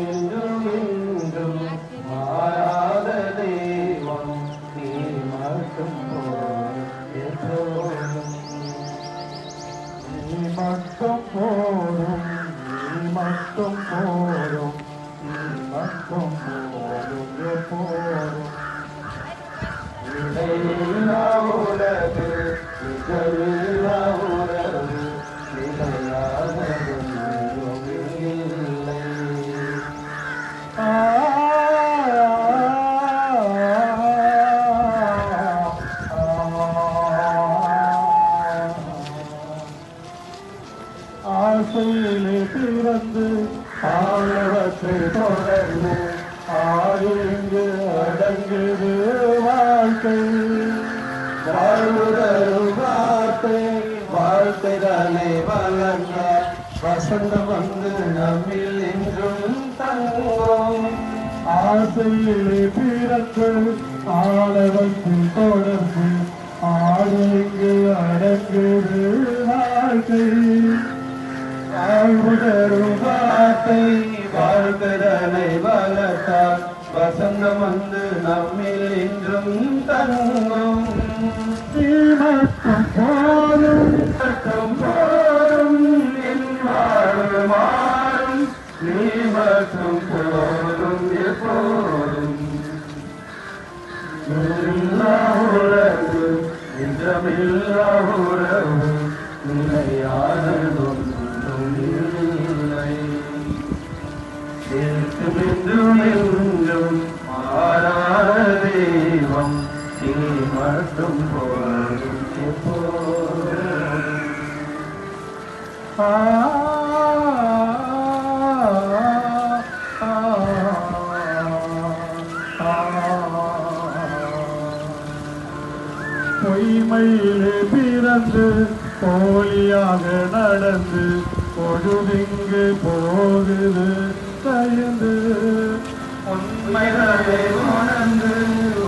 என்றும் என்றும் மாறாத தெய்வம் நீ மட்டும் எப்போதும் நீ மட்டும் போதும் நீ மட்டும் போதும் நீ மட்டும் போதும் எப்போதும் இடையில்லா உலகு நிகழில்லா உறவு நிலையானது இல்லை. ஆசையிலே பிறந்து ஆழவற்றை தொடர்ந்து ஆழ்ந்து அடங்குது வாழ்க்கை வாழ்வுதரும் வார்த்தை வாழ்க்கை தானே வளர்ந்த வசந்தம் வந்து நம்மில் என்றும் தங்கும் ஆசையிலே பிறந்து ஆழவற்றில் தொடர்ந்து ஆழ்ந்து அடங்குது வாழ்க்கை வாழ்வுதரும் வார்த்தை வாழ்க்கை வளர்த்தால் வசந்தம் வந்து நம்மில் என்றும் தங்கும் நீ மட்டும் போதும் மட்டும் போதும் என் வாழ்வு மாறும் நீ மட்டும் போதும் எப்போதும் உறவு நிஜமில்லா உறவு நிலையானதும் இல்லை என்றும் என்றும் மாறாத தெய்வம் நீ மட்டும் போதும் எப்போதும் பொய்மையிலே பிறந்து போலியாக நடந்து பொழுதிங்கு போகுது கயந்து உண்மைகளை உணர்ந்து